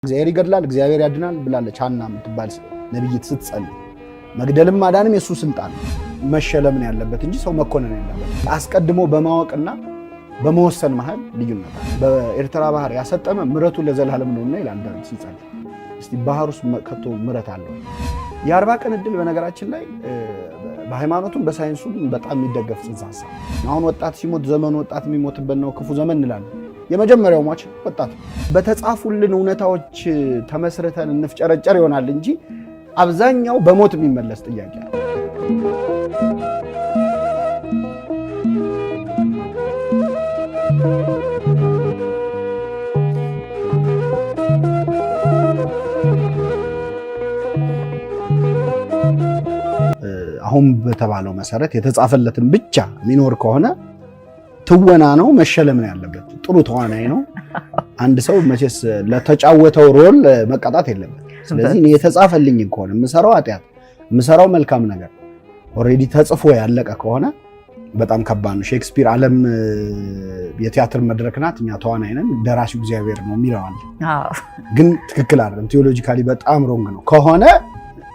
እግዚአብሔር ይገድላል እግዚአብሔር ያድናል ብላለች ሐና የምትባል ነብይት ስትጸልይ መግደልም ማዳንም የሱ ስልጣን መሸለምን ያለበት እንጂ ሰው መኮነን ያለበት አስቀድሞ በማወቅና በመወሰን መሃል ልዩነት አለ። በኤርትራ ባህር ያሰጠመ ምሕረቱ ለዘላለም ነውና ይላል ዳዊት ሲጸልይ። እስቲ ባህር ውስጥ ከቶ ምሕረት አለው። የ40 ቀን እድል በነገራችን ላይ በሃይማኖቱም በሳይንሱም በጣም የሚደገፍ ጽንሰ ሐሳብ። አሁን ወጣት ሲሞት ዘመኑ ወጣት የሚሞትበት ነው ክፉ ዘመን እንላለን። የመጀመሪያው ሟች ወጣት በተጻፉልን እውነታዎች ተመስርተን እንፍጨረጨር ይሆናል እንጂ አብዛኛው በሞት የሚመለስ ጥያቄ ነው። አሁን በተባለው መሰረት የተጻፈለትን ብቻ የሚኖር ከሆነ ትወና ነው መሸለም ነው ያለበት። ጥሩ ተዋናይ ነው አንድ ሰው መቼስ ለተጫወተው ሮል መቀጣት የለበት። ስለዚህ እኔ የተጻፈልኝ ከሆነ የምሰራው ኃጢአት የምሰራው መልካም ነገር ኦሬዲ ተጽፎ ያለቀ ከሆነ በጣም ከባድ ነው። ሼክስፒር ዓለም የቲያትር መድረክ ናት፣ እኛ ተዋናይ ነን፣ ደራሲው እግዚአብሔር ነው የሚለዋል። ግን ትክክል አይደለም። ቲዮሎጂካሊ በጣም ሮንግ ነው ከሆነ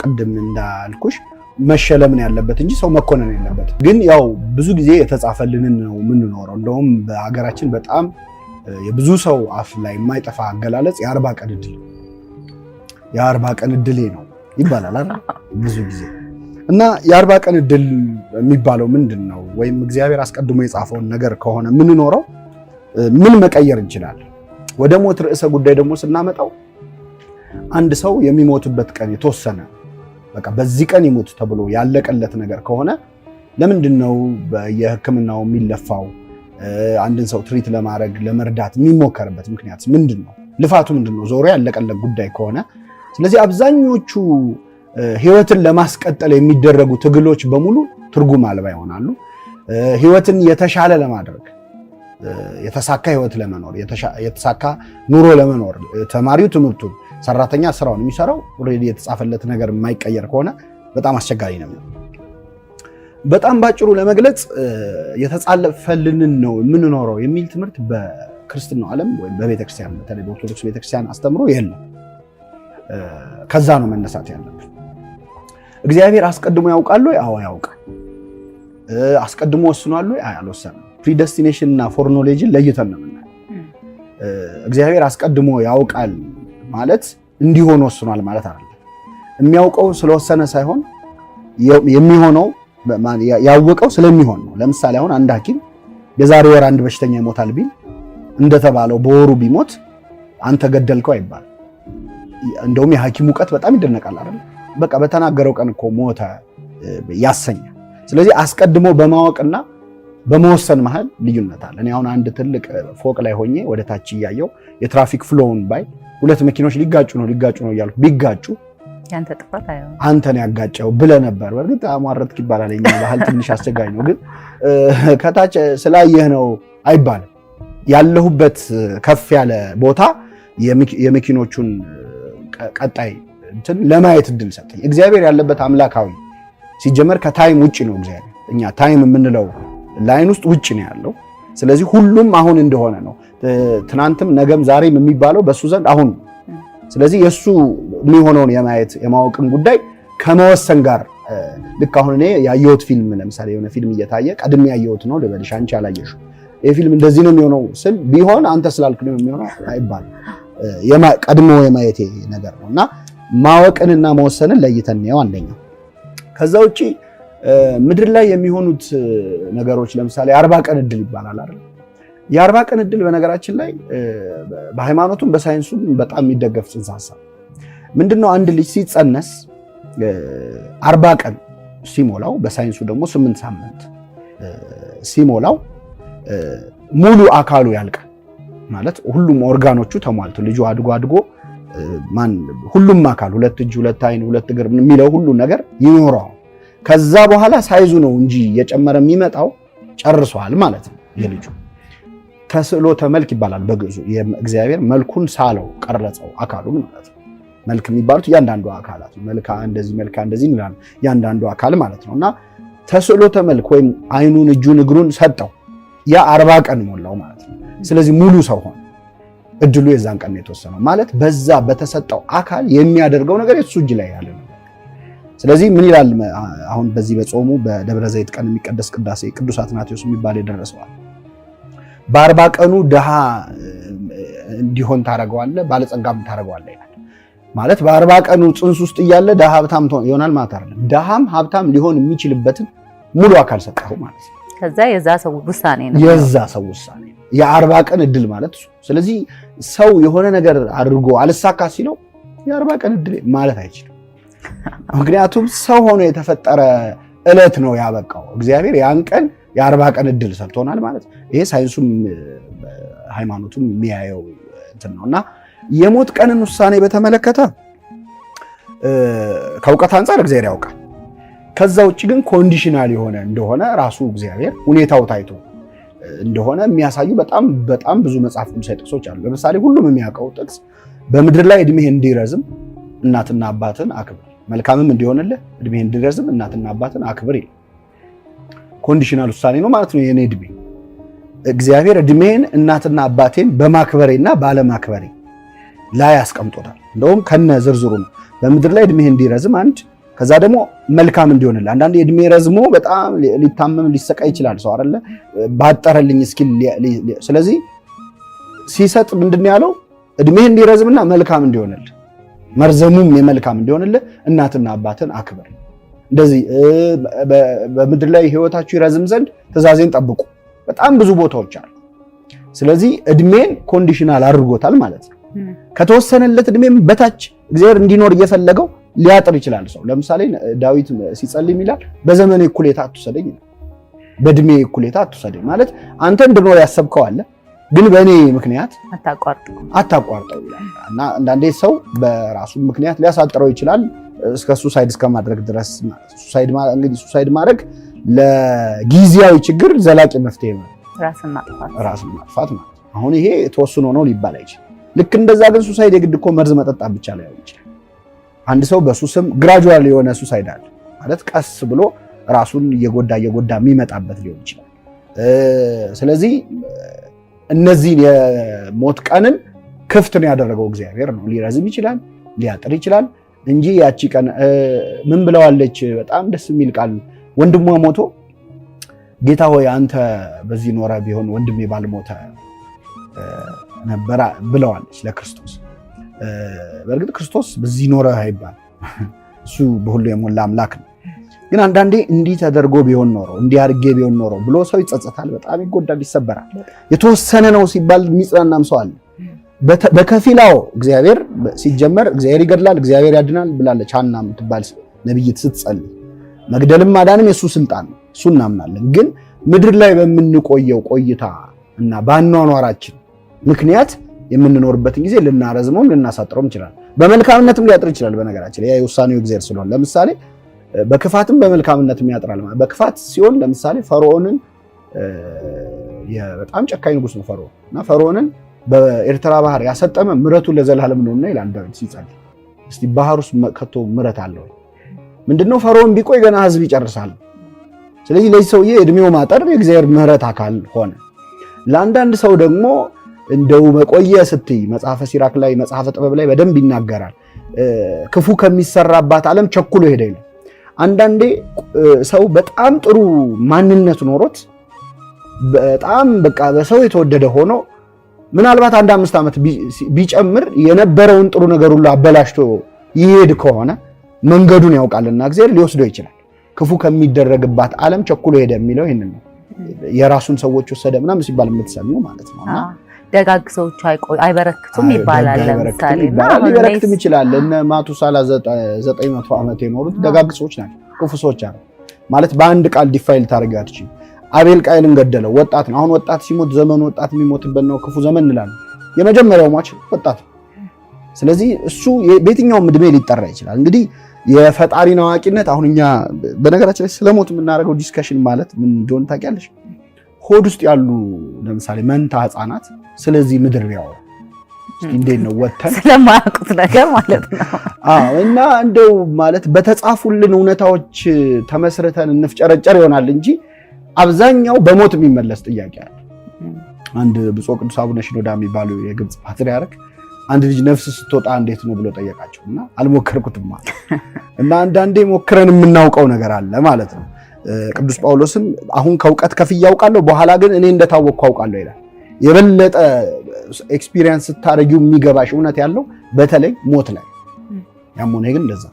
ቅድም እንዳልኩሽ መሸለም ነው ያለበት እንጂ ሰው መኮነን የለበት። ግን ያው ብዙ ጊዜ የተጻፈልንን ነው የምንኖረው። እንደውም በሀገራችን በጣም የብዙ ሰው አፍ ላይ የማይጠፋ አገላለጽ የ40 ቀን እድል የ40 ቀን እድሌ ነው ይባላል አይደል ብዙ ጊዜ። እና የ40 ቀን እድል የሚባለው ምንድን ነው? ወይም እግዚአብሔር አስቀድሞ የጻፈውን ነገር ከሆነ የምንኖረው ምን መቀየር እንችላለን? ወደ ሞት ርዕሰ ጉዳይ ደግሞ ስናመጣው አንድ ሰው የሚሞትበት ቀን የተወሰነ በቃ በዚህ ቀን ይሞት ተብሎ ያለቀለት ነገር ከሆነ ለምንድን ነው በየሕክምናው የሚለፋው? አንድን ሰው ትሪት ለማድረግ ለመርዳት የሚሞከርበት ምክንያት ምንድን ነው? ልፋቱ ምንድን ነው? ዞሮ ያለቀለት ጉዳይ ከሆነ ስለዚህ አብዛኞቹ ህይወትን ለማስቀጠል የሚደረጉ ትግሎች በሙሉ ትርጉም አልባ ይሆናሉ። ህይወትን የተሻለ ለማድረግ የተሳካ ህይወት ለመኖር የተሳካ ኑሮ ለመኖር ተማሪው ትምህርቱን ሰራተኛ ስራውን የሚሰራው ኦሬዲ የተጻፈለት ነገር የማይቀየር ከሆነ በጣም አስቸጋሪ ነው። በጣም ባጭሩ ለመግለጽ የተጻፈልንን ነው የምንኖረው የሚል ትምህርት በክርስትናው ዓለም ወይም በቤተክርስቲያን በተለይ በኦርቶዶክስ ቤተክርስቲያን አስተምሮ የለም። ከዛ ነው መነሳት ያለብን። እግዚአብሔር አስቀድሞ ያውቃል ወይ? አዎ ያውቃል። አስቀድሞ ወስኗል ወይ? አይ አልወሰነም። ፕሪደስቲኔሽን እና ፎርኖሌጅን ለይተን ነው የምናየው። እግዚአብሔር አስቀድሞ ያውቃል ማለት እንዲሆን ወስኗል ማለት አይደለም። የሚያውቀው ስለወሰነ ሳይሆን የሚሆነው ያወቀው ስለሚሆን ነው። ለምሳሌ አሁን አንድ ሐኪም የዛሬ ወር አንድ በሽተኛ ይሞታል ቢል እንደተባለው በወሩ ቢሞት አንተ ገደልከው አይባል። እንደውም የሐኪም ዕውቀት በጣም ይደነቃል አይደል? በቃ በተናገረው ቀን እኮ ሞተ ያሰኛል። ስለዚህ አስቀድሞ በማወቅና በመወሰን መሃል ልዩነት አለ። እኔ አሁን አንድ ትልቅ ፎቅ ላይ ሆኜ ወደ ታች እያየው የትራፊክ ፍሎውን ባይ ሁለት መኪኖች ሊጋጩ ነው እያልኩ ቢጋጩ ያንተ ጥፋት አይሆንም አንተን ያጋጨው ብለ ነበር። በርግጥ አሟረትክ ይባላል። እኛ ባህል ትንሽ አስቸጋሪ ነው። ግን ከታች ስላየህ ነው አይባልም። ያለሁበት ከፍ ያለ ቦታ የመኪኖቹን ቀጣይ እንትን ለማየት እድል ሰጠኝ። እግዚአብሔር ያለበት አምላካዊ ሲጀመር ከታይም ውጪ ነው። እግዚአብሔር እኛ ታይም የምንለው ላይን ውስጥ ውጪ ነው ያለው። ስለዚህ ሁሉም አሁን እንደሆነ ነው። ትናንትም ነገም ዛሬም የሚባለው በሱ ዘንድ አሁን ነው። ስለዚህ የሱ የሚሆነውን የማየት የማወቅን ጉዳይ ከመወሰን ጋር ልክ አሁን እኔ ያየሁት ፊልም ለምሳሌ የሆነ ፊልም እየታየ ቀድሜ ያየሁት ነው ልበልሽ፣ አንቺ አላየሽው ይሄ ፊልም እንደዚህ ነው የሚሆነው ስል ቢሆን አንተ ስላልክ ነው የሚሆነው አይባልም። ቀድሞ የማየት ነገር ነውና ማወቅንና መወሰንን ለይተን ነው አንደኛው። ከዛ ውጪ ምድር ላይ የሚሆኑት ነገሮች ለምሳሌ 40 ቀን እድል ይባላል አይደል? የ40 ቀን እድል በነገራችን ላይ በሃይማኖቱም በሳይንሱም በጣም የሚደገፍ ጽንሰ ሐሳብ ምንድነው? አንድ ልጅ ሲጸነስ 40 ቀን ሲሞላው በሳይንሱ ደግሞ 8 ሳምንት ሲሞላው ሙሉ አካሉ ያልቃል ማለት ሁሉም ኦርጋኖቹ ተሟልቶ ልጁ አድጎ ሁሉም አካል ሁለት እጅ ሁለት አይን ሁለት እግር የሚለው ሁሉ ነገር ይኖረዋል። ከዛ በኋላ ሳይዙ ነው እንጂ የጨመረ የሚመጣው ጨርሷል ማለት ነው። የልጁ ተስዕሎተ መልክ ይባላል በግዕዙ። እግዚአብሔር መልኩን ሳለው ቀረጸው አካሉን ማለት ነው። መልክ የሚባሉት ያንዳንዱ አካላት ነው። መልካ እንደዚህ እንላለን ያንዳንዱ አካል ማለት ነውና ተስዕሎተ መልክ ወይም አይኑን እጁን እግሩን ሰጠው። ያ 40 ቀን ሞላው ማለት ነው። ስለዚህ ሙሉ ሰው ሆነ። እድሉ የዛን ቀን የተወሰነው ማለት በዛ በተሰጠው አካል የሚያደርገው ነገር የሱ እጅ ላይ ያለ ነው። ስለዚህ ምን ይላል አሁን በዚህ በጾሙ በደብረ ዘይት ቀን የሚቀደስ ቅዳሴ ቅዱስ አትናቴዎስ የሚባል የደረሰዋል። በ40 ቀኑ ድሃ እንዲሆን ታረጋዋለህ፣ ባለጸጋም ታረጋዋለህ ይላል። ማለት በ40 ቀኑ ጽንስ ውስጥ እያለ ድሃ ሀብታም ይሆናል ማለት አይደለም። ድሃም ሀብታም ሊሆን የሚችልበትን ሙሉ አካል ሰጠው ማለት ነው። ከዛ የዛ ሰው ውሳኔ ነው። የዛ ሰው ውሳኔ የ40 ቀን እድል ማለት እሱ። ስለዚህ ሰው የሆነ ነገር አድርጎ አልሳካ ሲለው የ40 ቀን እድል ማለት አይችልም። ምክንያቱም ሰው ሆኖ የተፈጠረ ዕለት ነው ያበቃው። እግዚአብሔር ያን ቀን የ40 ቀን እድል ሰጥቶናል ማለት ነው። ይሄ ሳይንሱም ሃይማኖቱም የሚያየው እንትን ነውና የሞት ቀንን ውሳኔ በተመለከተ ከእውቀት አንፃር እግዚአብሔር ያውቃል። ከዛ ውጭ ግን ኮንዲሽናል የሆነ እንደሆነ ራሱ እግዚአብሔር ሁኔታው ታይቶ እንደሆነ የሚያሳዩ በጣም ብዙ መጽሐፍ ቅዱሳዊ ጥቅሶች አሉ። ለምሳሌ ሁሉም የሚያውቀው ጥቅስ በምድር ላይ እድሜህ እንዲረዝም እናትና አባትን አክብር፣ መልካምም እንዲሆንልህ እድሜህ እንዲረዝም እናትና አባትን አክብር ይላል። ኮንዲሽናል ውሳኔ ነው ማለት ነው። የኔ እድሜ እግዚአብሔር እድሜን እናትና አባቴን በማክበሬና ባለማክበሬ ላይ አስቀምጦታል። እንደውም ከነ ዝርዝሩ ነው። በምድር ላይ እድሜህ እንዲረዝም አንድ፣ ከዛ ደግሞ መልካም እንዲሆንልህ። አንዳንዴ እድሜ ረዝሞ በጣም ሊታመም ሊሰቃይ ይችላል ሰው አይደለ? ባጠረልኝ እስኪል ስለዚህ ሲሰጥ ምንድን ያለው እድሜህ እንዲረዝምና መልካም እንዲሆንልህ፣ መርዘሙም የመልካም እንዲሆንልህ እናትና አባትን አክብር። እንደዚህ በምድር ላይ ህይወታችሁ ይረዝም ዘንድ ትእዛዜን ጠብቁ። በጣም ብዙ ቦታዎች አሉ። ስለዚህ እድሜን ኮንዲሽናል አድርጎታል ማለት ነው። ከተወሰነለት እድሜም በታች እግዚአብሔር እንዲኖር እየፈለገው ሊያጥር ይችላል ሰው። ለምሳሌ ዳዊት ሲጸልይ ይላል በዘመኔ እኩሌታ አትውሰደኝ፣ በእድሜ እኩሌታ አትውሰደኝ ማለት አንተ እንድኖር ያሰብከው አለ ግን በእኔ ምክንያት አታቋርጠው ይላል። እና አንዳንዴ ሰው በራሱ ምክንያት ሊያሳጥረው ይችላል እስከ ሱሳይድ እስከማድረግ ድረስ። ሱሳይድ ማድረግ ለጊዜያዊ ችግር ዘላቂ መፍትሄ ነው፣ ራስን ማጥፋት ማለት። አሁን ይሄ ተወስኖ ነው ሊባል አይችልም። ልክ እንደዛ ግን ሱሳይድ የግድ እኮ መርዝ መጠጣት ብቻ ላይሆን ይችላል። አንድ ሰው በሱስም ግራጁዋል የሆነ ሱሳይድ አለ ማለት ቀስ ብሎ ራሱን እየጎዳ የሚመጣበት ሊሆን ይችላል። ስለዚህ እነዚህን የሞት ቀንን ክፍት ነው ያደረገው እግዚአብሔር ነው። ሊረዝም ይችላል፣ ሊያጥር ይችላል እንጂ ያቺ ቀን ምን ብለዋለች? በጣም ደስ የሚል ቃል። ወንድሟ ሞቶ ጌታ ሆይ አንተ በዚህ ኖረ ቢሆን ወንድሜ ባልሞተ ነበር ብለዋለች ለክርስቶስ። በእርግጥ ክርስቶስ በዚህ ኖረ አይባል፣ እሱ በሁሉ የሞላ አምላክ ነው። ግን አንዳንዴ እንዲህ ተደርጎ ቢሆን ኖሮ እንዲህ አድርጌ ቢሆን ኖሮ ብሎ ሰው ይጸጸታል፣ በጣም ይጎዳል፣ ይሰበራል። የተወሰነ ነው ሲባል የሚጽናናም ሰው አለ። በከፊላው እግዚአብሔር ሲጀመር እግዚአብሔር ይገድላል እግዚአብሔር ያድናል ብላለች ሐና የምትባል ነብይት ስትጸልይ። መግደልም ማዳንም የሱ ስልጣን ነው፣ እሱ እናምናለን። ግን ምድር ላይ በምንቆየው ቆይታ እና ባኗኗራችን ምክንያት የምንኖርበትን ጊዜ ልናረዝመው ልናሳጥረው እንችላለን። በመልካምነትም ሊያጥር ይችላል። በነገራችን ላይ የውሳኔው እግዚአብሔር ስለሆነ ለምሳሌ በክፋትም በመልካምነትም ያጥራል። በክፋት ሲሆን ለምሳሌ ፈርዖንን በጣም ጨካኝ ንጉስ ነው ፈርዖን እና ፈርዖንን በኤርትራ ባህር ያሰጠመ ምሕረቱን ለዘላለም ነውና ይላል ዳዊት ሲጸልይ። እስቲ ባህር ውስጥ ከቶ ምሕረት አለው? ምንድነው? ፈርዖን ቢቆይ ገና ህዝብ ይጨርሳል። ስለዚህ ለዚህ ሰውዬ እድሜው ማጠር የእግዚአብሔር ምሕረት አካል ሆነ። ለአንዳንድ ሰው ደግሞ እንደው መቆየ ስትይ መጽሐፈ ሲራክ ላይ መጽሐፈ ጥበብ ላይ በደንብ ይናገራል። ክፉ ከሚሰራባት ዓለም ቸኩሎ ሄደ ይላል። አንዳንዴ ሰው በጣም ጥሩ ማንነት ኖሮት በጣም በቃ በሰው የተወደደ ሆኖ ምናልባት 1-5 ዓመት ቢጨምር የነበረውን ጥሩ ነገር ሁሉ አበላሽቶ ይሄድ ከሆነ መንገዱን ያውቃልና እግዚአብሔር ሊወስደው ይችላል። ክፉ ከሚደረግባት ዓለም ቸኩሎ ሄደ የሚለው ይሄንን ነው። የራሱን ሰዎች ወሰደ ምናምን ሲባል የምትሰሚው ማለት ነውና ደጋግ ሰዎች አይበረክቱም ይባላል። ለምሳሌ ሊበረክትም ይችላል። እነ ማቱሳላ 900 ዓመት የኖሩት ደጋግ ሰዎች ናቸው። ክፉ ሰዎች አሉ ማለት በአንድ ቃል ዲፋይል ታደርጊው አትችይም። አቤል ቃየልን ገደለው፣ ወጣት ነው። አሁን ወጣት ሲሞት ዘመኑ ወጣት የሚሞትበት ነው፣ ክፉ ዘመን እንላለን። የመጀመሪያው ሟች ወጣት። ስለዚህ እሱ በየትኛውም እድሜ ሊጠራ ይችላል። እንግዲህ የፈጣሪን አዋቂነት አሁን እኛ በነገራችን ላይ ስለሞት የምናደርገው ዲስከሽን ማለት ምን እንደሆነ ታውቂያለሽ? ሆድ ውስጥ ያሉ ለምሳሌ መንታ ህፃናት ስለዚህ ምድር ቢያወሩ እንዴት ነው ወተን ስለማያውቁት ነገር ማለት ነው። እና እንደው ማለት በተጻፉልን እውነታዎች ተመስርተን እንፍጨረጨር ይሆናል እንጂ አብዛኛው በሞት የሚመለስ ጥያቄ አለ። አንድ ብፁዕ ቅዱስ አቡነ ሽኖዳ የሚባሉ የግብጽ ፓትርያርክ አንድ ልጅ ነፍስ ስትወጣ እንዴት ነው ብሎ ጠየቃቸው እና አልሞከርኩትም እና አንዳንዴ ሞክረን የምናውቀው ነገር አለ ማለት ነው። ቅዱስ ጳውሎስም አሁን ከእውቀት ከፍ ያውቃለሁ በኋላ ግን እኔ እንደታወቅኩ አውቃለሁ ይላል። የበለጠ ኤክስፒሪየንስ ስታረጊው የሚገባሽ እውነት ያለው በተለይ ሞት ላይ ያም ሆነ ግን እንደዛ